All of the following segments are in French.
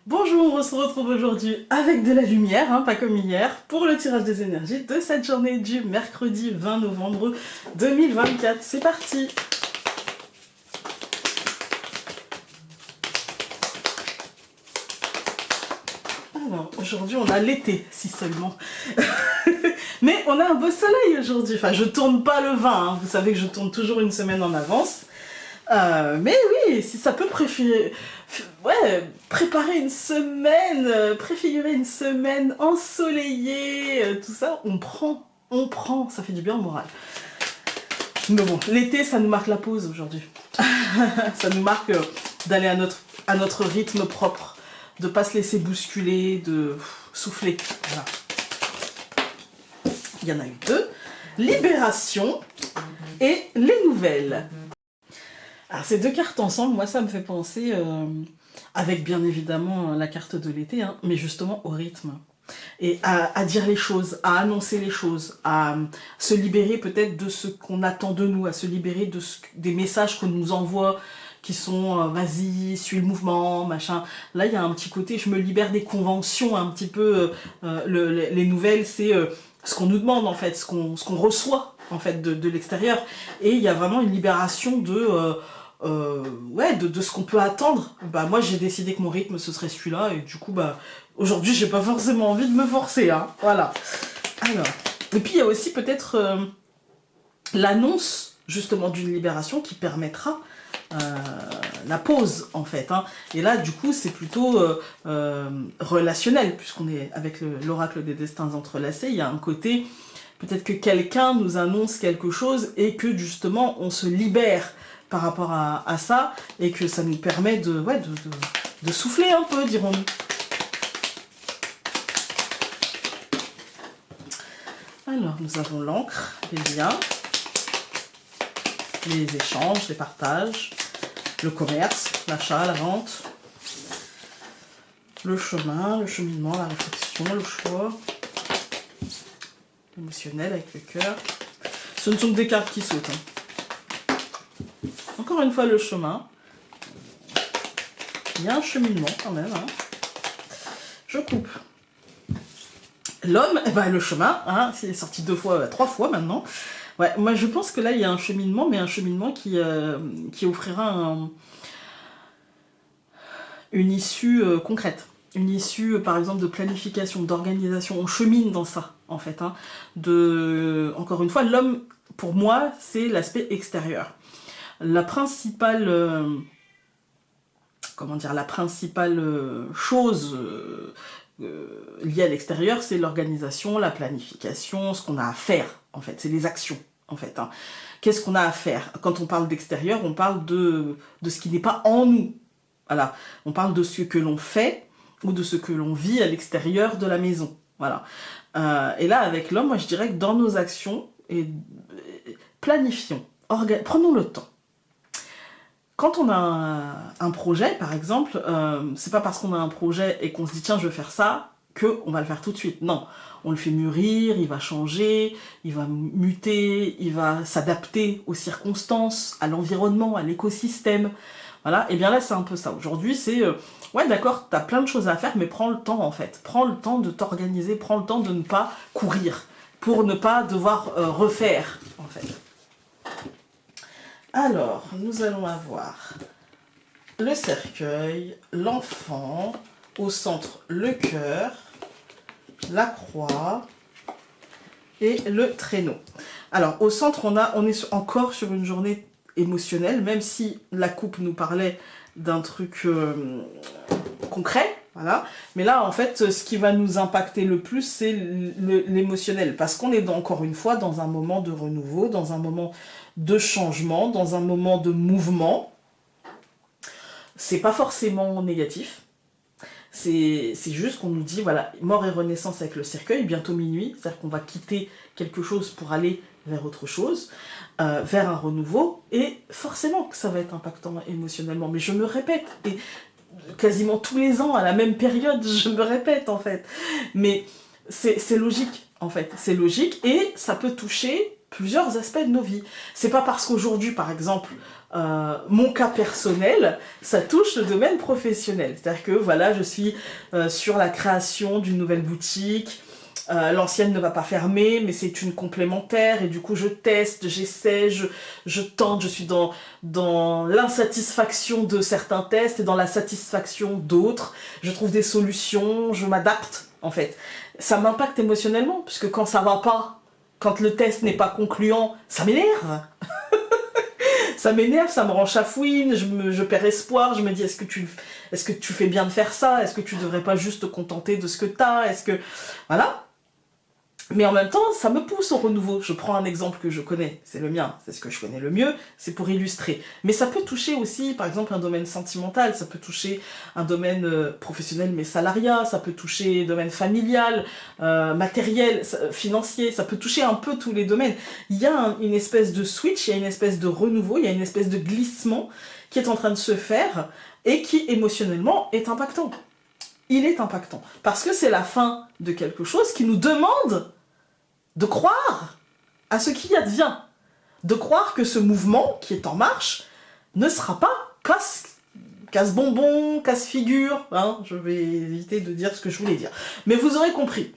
Bonjour, on se retrouve aujourd'hui avec de la lumière, pas comme hier, pour le tirage des énergies de cette journée du mercredi 20 novembre 2024. C'est parti! Alors, aujourd'hui on a l'été, si seulement. Mais on a un beau soleil aujourd'hui. Enfin, je tourne pas le 20, vous savez que je tourne toujours une semaine en avance. Mais oui, si ça peut préparer une semaine, préfigurer une semaine ensoleillée, tout ça, on prend, ça fait du bien au moral. Mais bon, l'été, ça nous marque la pause aujourd'hui. Ça nous marque d'aller à notre rythme propre, de pas se laisser bousculer, de souffler. Voilà. Il y en a eu deux. Libération et les nouvelles. Alors ces deux cartes ensemble, moi ça me fait penser, avec bien évidemment la carte de l'été, mais justement au rythme. Et à dire les choses, à annoncer les choses, à se libérer peut-être de ce qu'on attend de nous, à se libérer des messages qu'on nous envoie, qui sont vas-y, suis le mouvement, machin. Là il y a un petit côté, je me libère des conventions un petit peu, les nouvelles c'est ce qu'on nous demande en fait, ce qu'on reçoit en fait de l'extérieur. Et il y a vraiment une libération de ce qu'on peut attendre. Bah moi j'ai décidé que mon rythme ce serait celui-là et du coup bah aujourd'hui j'ai pas forcément envie de me forcer, voilà. Alors, et puis il y a aussi peut-être l'annonce justement d'une libération qui permettra la pause en fait, et là du coup c'est plutôt relationnel puisqu'on est avec l'oracle des destins entrelacés. Il y a un côté peut-être que quelqu'un nous annonce quelque chose et que justement on se libère par rapport à ça, et que ça nous permet de souffler un peu, dirons-nous. Alors, nous avons l'encre, les liens, les échanges, les partages, le commerce, l'achat, la vente, le chemin, le cheminement, la réflexion, le choix, l'émotionnel avec le cœur. Ce ne sont que des cartes qui sautent. Encore une fois, le chemin. Il y a un cheminement quand même. Je coupe. L'homme, le chemin, c'est sorti 2 fois, 3 fois maintenant. Ouais, moi je pense que là il y a un cheminement, mais un cheminement qui offrira une issue concrète. Une issue par exemple de planification, d'organisation. On chemine dans ça en fait. Encore une fois, l'homme pour moi c'est l'aspect extérieur. La principale chose liée à l'extérieur, c'est l'organisation, la planification, ce qu'on a à faire, en fait, c'est les actions, en fait. Qu'est-ce qu'on a à faire? Quand on parle d'extérieur, on parle de ce qui n'est pas en nous. Voilà, on parle de ce que l'on fait ou de ce que l'on vit à l'extérieur de la maison. Voilà. Et là, avec l'homme, moi je dirais que dans nos actions, planifions, prenons le temps. Quand on a un projet, par exemple, c'est pas parce qu'on a un projet et qu'on se dit tiens je veux faire ça qu'on va le faire tout de suite. Non, on le fait mûrir, il va changer, il va muter, il va s'adapter aux circonstances, à l'environnement, à l'écosystème. Voilà, et bien là c'est un peu ça. Aujourd'hui c'est ouais d'accord, t'as plein de choses à faire, mais prends le temps en fait. Prends le temps de t'organiser, prends le temps de ne pas courir, pour ne pas devoir refaire en fait. Alors, nous allons avoir le cercueil, l'enfant, au centre le cœur, la croix et le traîneau. Alors, au centre, on est encore sur une journée émotionnelle, même si la coupe nous parlait d'un truc concret, voilà. Mais là, en fait, ce qui va nous impacter le plus, c'est l'émotionnel, parce qu'on est encore une fois dans un moment de renouveau, dans un moment de changement, dans un moment de mouvement. C'est pas forcément négatif. C'est juste qu'on nous dit, voilà, mort et renaissance avec le cercueil, bientôt minuit, c'est-à-dire qu'on va quitter quelque chose pour aller vers autre chose, vers un renouveau, et forcément que ça va être impactant émotionnellement. Mais je me répète, et quasiment tous les ans, à la même période, je me répète en fait. Mais c'est logique, en fait, c'est logique, et ça peut toucher plusieurs aspects de nos vies. C'est pas parce qu'aujourd'hui, par exemple, mon cas personnel, ça touche le domaine professionnel. C'est-à-dire que voilà, je suis sur la création d'une nouvelle boutique. L'ancienne ne va pas fermer, mais c'est une complémentaire, et du coup je teste, j'essaie, je tente, je suis dans l'insatisfaction de certains tests et dans la satisfaction d'autres. Je trouve des solutions, je m'adapte en fait. Ça m'impacte émotionnellement, puisque quand ça va pas, quand le test n'est pas concluant, ça m'énerve. Ça m'énerve, ça me rend chafouine, je perds espoir, je me dis est-ce que tu fais bien de faire ça? Est-ce que tu devrais pas juste te contenter de ce que t'as? Est-ce que... Voilà. Mais en même temps, ça me pousse au renouveau. Je prends un exemple que je connais, c'est le mien, c'est ce que je connais le mieux, c'est pour illustrer. Mais ça peut toucher aussi, par exemple, un domaine sentimental, ça peut toucher un domaine professionnel, mais salariat, ça peut toucher un domaine familial, matériel, financier, ça peut toucher un peu tous les domaines. Il y a une espèce de switch, il y a une espèce de renouveau, il y a une espèce de glissement qui est en train de se faire et qui, émotionnellement, est impactant. Il est impactant. Parce que c'est la fin de quelque chose qui nous demande de croire à ce qui advient, de croire que ce mouvement qui est en marche ne sera pas casse-bonbon, casse-figure, hein, je vais éviter de dire ce que je voulais dire. Mais vous aurez compris.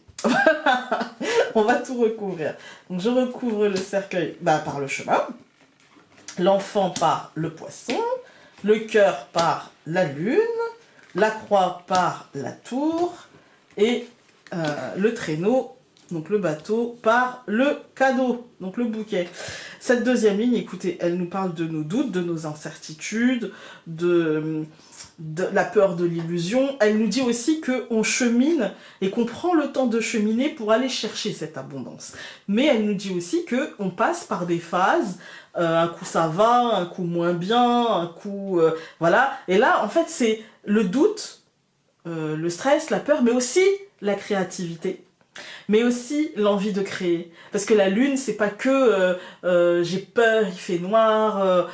On va tout recouvrir. Donc je recouvre le cercueil par le chemin, l'enfant par le poisson, le cœur par la lune, la croix par la tour, et le traîneau, donc le bateau, par le cadeau, donc le bouquet. Cette deuxième ligne, écoutez, elle nous parle de nos doutes, de nos incertitudes, de la peur de l'illusion. Elle nous dit aussi qu'on chemine et qu'on prend le temps de cheminer pour aller chercher cette abondance. Mais elle nous dit aussi qu'on passe par des phases, un coup ça va, un coup moins bien, un coup... voilà. Et là, en fait, c'est le doute, le stress, la peur, mais aussi la créativité. Mais aussi l'envie de créer. Parce que la lune, c'est pas que j'ai peur, il fait noir,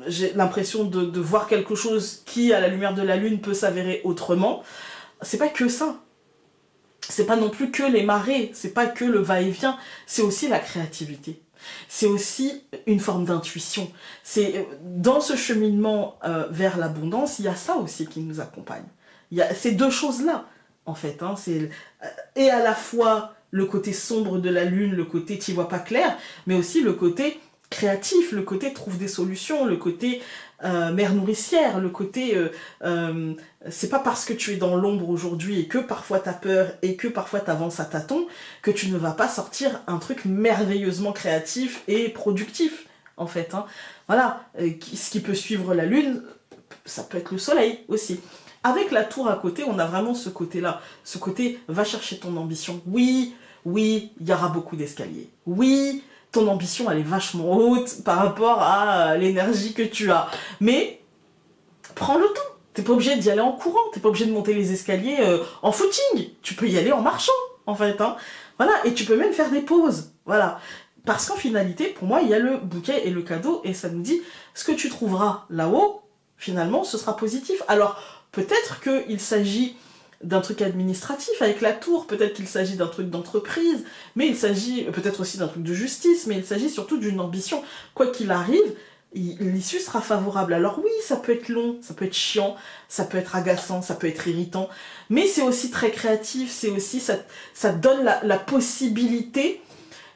j'ai l'impression de voir quelque chose qui, à la lumière de la lune, peut s'avérer autrement. C'est pas que ça. C'est pas non plus que les marées, c'est pas que le va-et-vient, c'est aussi la créativité. C'est aussi une forme d'intuition. C'est dans ce cheminement vers l'abondance, il y a ça aussi qui nous accompagne. Il y a ces deux choses-là. En fait, hein, c'est et à la fois le côté sombre de la lune, le côté t'y vois pas clair, mais aussi le côté créatif, le côté trouve des solutions, le côté mère nourricière, le côté c'est pas parce que tu es dans l'ombre aujourd'hui et que parfois t'as peur et que parfois t'avances à tâtons que tu ne vas pas sortir un truc merveilleusement créatif et productif, en fait. Hein. Voilà, ce qui peut suivre la lune, ça peut être le soleil aussi. Avec la tour à côté, on a vraiment ce côté-là. Ce côté, va chercher ton ambition. Oui, oui, il y aura beaucoup d'escaliers. Oui, ton ambition, elle est vachement haute par rapport à l'énergie que tu as. Mais, prends le temps. T'es pas obligé d'y aller en courant. T'es pas obligé de monter les escaliers en footing. Tu peux y aller en marchant, en fait. Hein. Voilà, et tu peux même faire des pauses. Voilà. Parce qu'en finalité, pour moi, il y a le bouquet et le cadeau. Et ça nous dit, ce que tu trouveras là-haut, finalement, ce sera positif. Alors, peut-être qu'il s'agit d'un truc administratif avec la tour, peut-être qu'il s'agit d'un truc d'entreprise, mais il s'agit peut-être aussi d'un truc de justice, mais il s'agit surtout d'une ambition. Quoi qu'il arrive, l'issue sera favorable. Alors oui, ça peut être long, ça peut être chiant, ça peut être agaçant, ça peut être irritant, mais c'est aussi très créatif, c'est aussi, ça donne la possibilité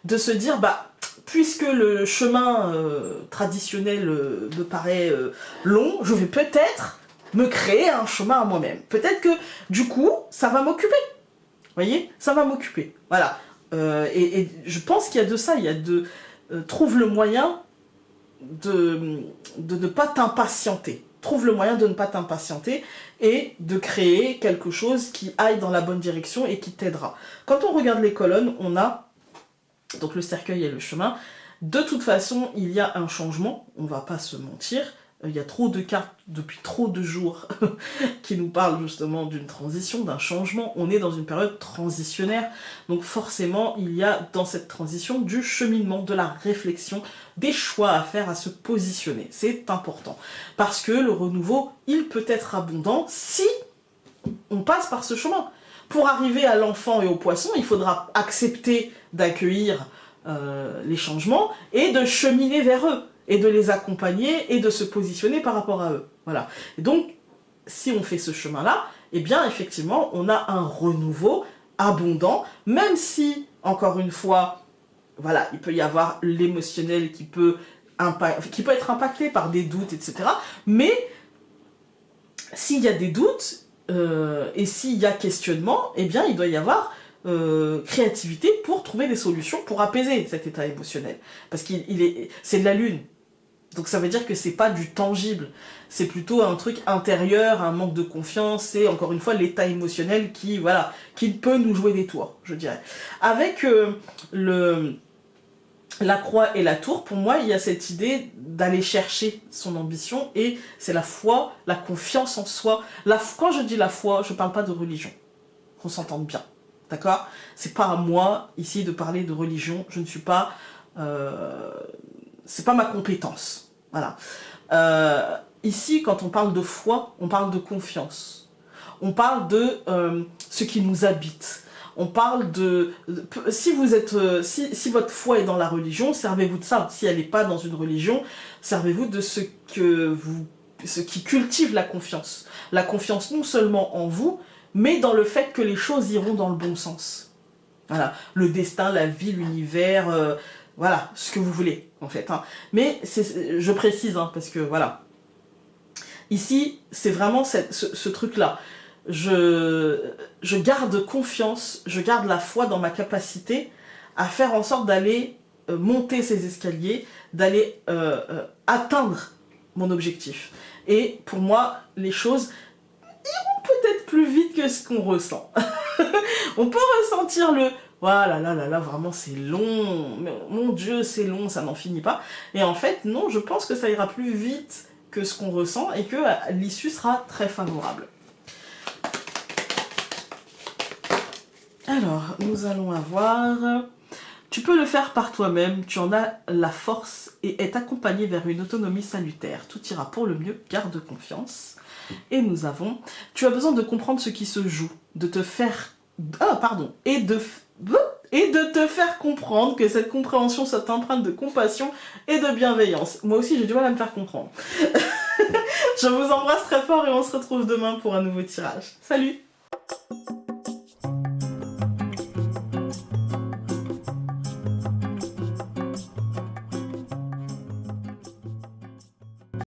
de se dire, bah, puisque le chemin traditionnel me paraît long, je vais peut-être me créer un chemin à moi-même. Peut-être que, du coup, ça va m'occuper. Vous voyez? Ça va m'occuper. Voilà. Et je pense qu'il y a de ça. Il y a de... trouve le moyen de ne pas t'impatienter. Trouve le moyen de ne pas t'impatienter et de créer quelque chose qui aille dans la bonne direction et qui t'aidera. Quand on regarde les colonnes, on a donc le cercueil et le chemin. De toute façon, il y a un changement. On ne va pas se mentir. Il y a trop de cartes depuis trop de jours qui nous parlent justement d'une transition, d'un changement. On est dans une période transitionnaire, donc forcément il y a dans cette transition du cheminement, de la réflexion, des choix à faire, à se positionner. C'est important, parce que le renouveau, il peut être abondant si on passe par ce chemin. Pour arriver à l'enfant et au poisson, il faudra accepter d'accueillir les changements et de cheminer vers eux, et de les accompagner et de se positionner par rapport à eux. Voilà. Et donc, si on fait ce chemin-là, eh bien, effectivement, on a un renouveau abondant, même si, encore une fois, voilà, il peut y avoir l'émotionnel qui peut être impacté par des doutes, etc. Mais s'il y a des doutes et s'il y a questionnement, eh bien, il doit y avoir créativité pour trouver des solutions pour apaiser cet état émotionnel. Parce c'est de la lune. Donc ça veut dire que c'est pas du tangible, c'est plutôt un truc intérieur, un manque de confiance, et encore une fois l'état émotionnel qui, voilà, qui peut nous jouer des tours, je dirais. Avec la croix et la tour, pour moi, il y a cette idée d'aller chercher son ambition, et c'est la foi, la confiance en soi. Quand je dis la foi, je parle pas de religion, qu'on s'entende bien, d'accord? C'est pas à moi, ici, de parler de religion, je ne suis pas... c'est pas ma compétence, voilà. Ici, quand on parle de foi, on parle de confiance. On parle de ce qui nous habite. On parle de... Si votre foi est dans la religion, servez-vous de ça. Si elle n'est pas dans une religion, servez-vous de ce qui cultive la confiance. La confiance non seulement en vous, mais dans le fait que les choses iront dans le bon sens. Voilà. Le destin, la vie, l'univers... voilà, ce que vous voulez, en fait. Hein. Mais je précise, hein, parce que, voilà. Ici, c'est vraiment ce truc-là. Je garde confiance, je garde la foi dans ma capacité à faire en sorte d'aller monter ces escaliers, d'aller atteindre mon objectif. Et pour moi, les choses iront peut-être plus vite que ce qu'on ressent. On peut ressentir le... Voilà, là, vraiment c'est long, mon Dieu c'est long, ça n'en finit pas. Et en fait, non, je pense que ça ira plus vite que ce qu'on ressent et que l'issue sera très favorable. Alors, nous allons avoir... Tu peux le faire par toi-même, tu en as la force et est accompagné vers une autonomie salutaire. Tout ira pour le mieux, garde confiance. Et nous avons... Tu as besoin de comprendre ce qui se joue, de te faire... Ah, pardon. Et de te faire comprendre que cette compréhension soit empreinte de compassion et de bienveillance. Moi aussi, j'ai du mal à me faire comprendre. Je vous embrasse très fort et on se retrouve demain pour un nouveau tirage. Salut!